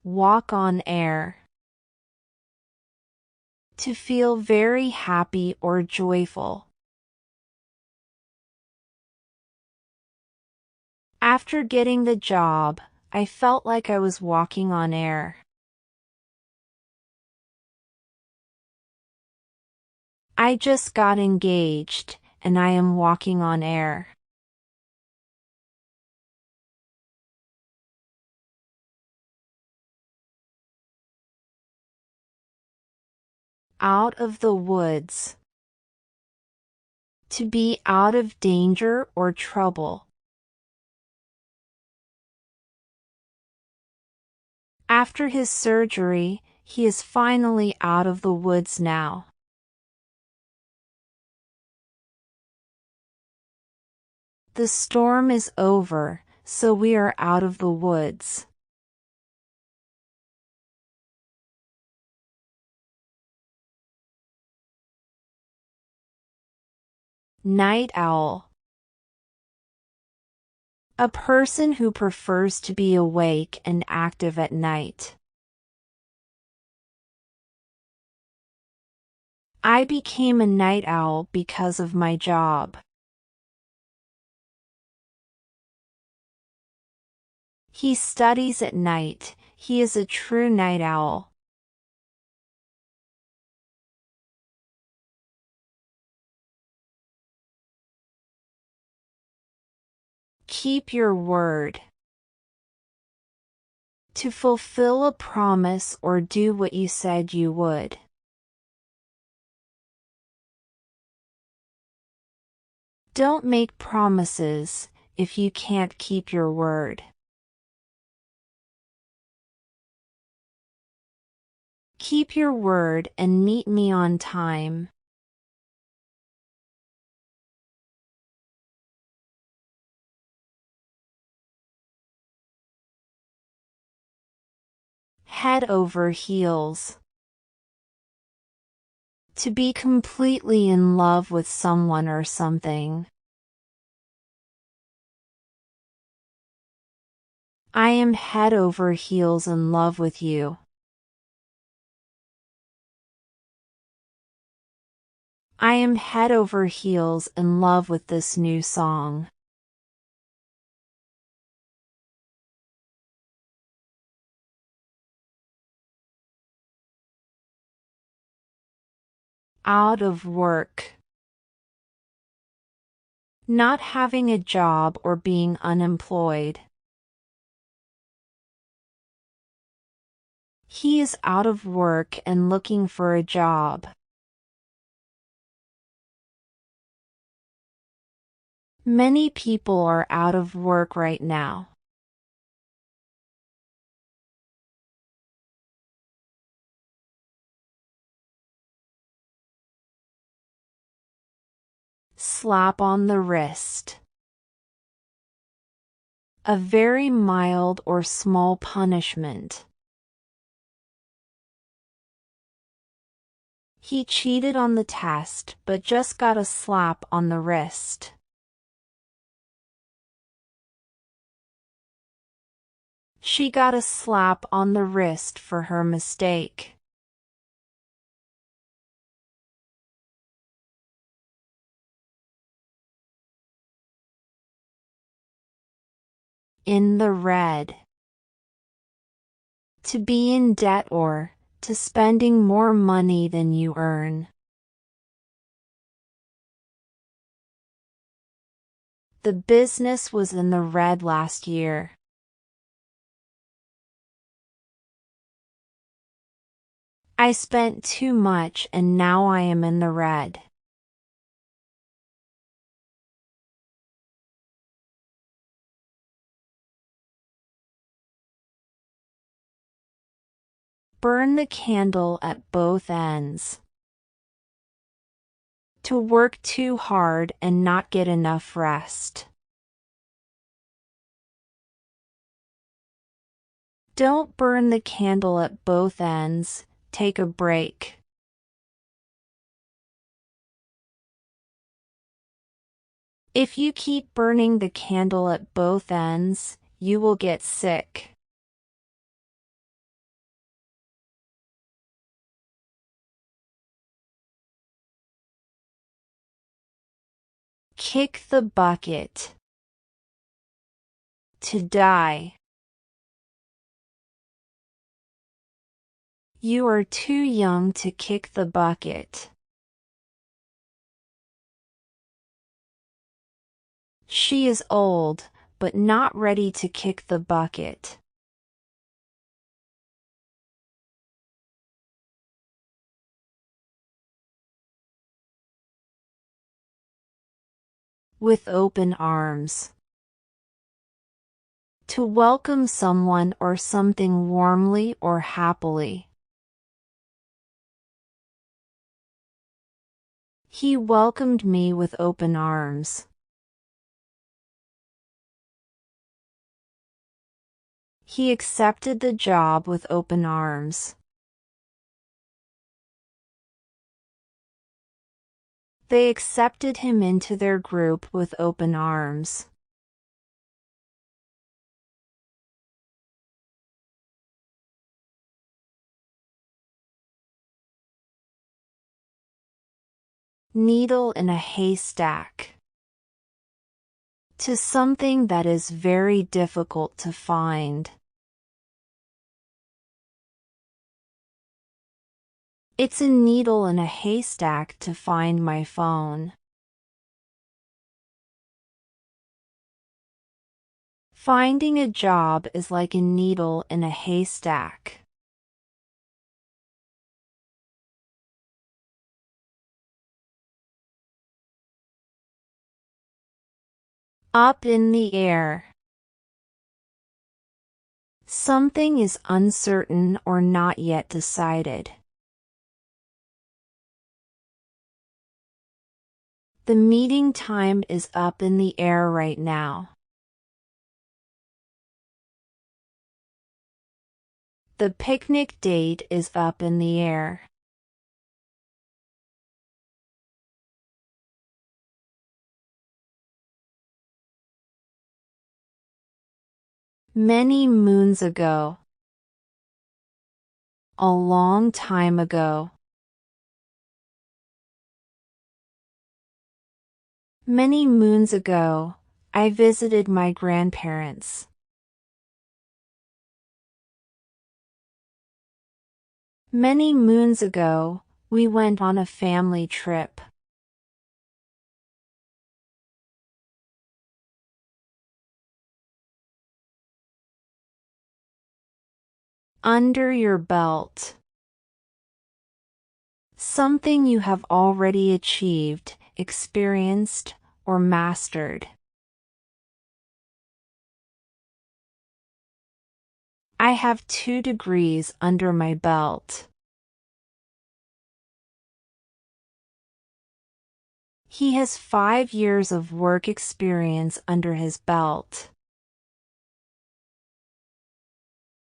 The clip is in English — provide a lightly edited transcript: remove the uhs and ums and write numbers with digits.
walk on air. To feel very happy or joyful. After getting the job, I felt like I was walking on air. I just got engaged, and I am walking on air. Out of the woods. To be out of danger or trouble. After his surgery, he is finally out of the woods now. The storm is over, so we are out of the woods. Night owl. A person who prefers to be awake and active at night. I became a night owl because of my job. He studies at night. He is a true night owl. Keep your word. To fulfill a promise or do what you said you would. Don't make promises if you can't keep your word. Keep your word and meet me on time. Head over heels. To be completely in love with someone or something. I am head over heels in love with you. I am head over heels in love with this new song. Out of work. Not having a job or being unemployed. He is out of work and looking for a job. Many people are out of work right now. Slap on the wrist. A very mild or small punishment. He cheated on the test but just got a slap on the wrist. She got a slap on the wrist for her mistake. In the red. To be in debt or to spending more money than you earn. The business was in the red last year. I spent too much and now I am in the red. Burn the candle at both ends. To work too hard and not get enough rest. Don't burn the candle at both ends, take a break. If you keep burning the candle at both ends, you will get sick. Kick the bucket. To die. You are too young to kick the bucket. She is old, but not ready to kick the bucket. With open arms. To welcome someone or something warmly or happily. He welcomed me with open arms. He accepted the job with open arms. They accepted him into their group with open arms. Needle in a haystack. To something that is very difficult to find. It's a needle in a haystack to find my phone. Finding a job is like a needle in a haystack. Up in the air. Something is uncertain or not yet decided. The meeting time is up in the air right now. The picnic date is up in the air. Many moons ago. A long time ago. Many moons ago, I visited my grandparents. Many moons ago, we went on a family trip. Under your belt. Something you have already achieved, experienced, or mastered. I have 2 degrees under my belt. He has 5 years of work experience under his belt.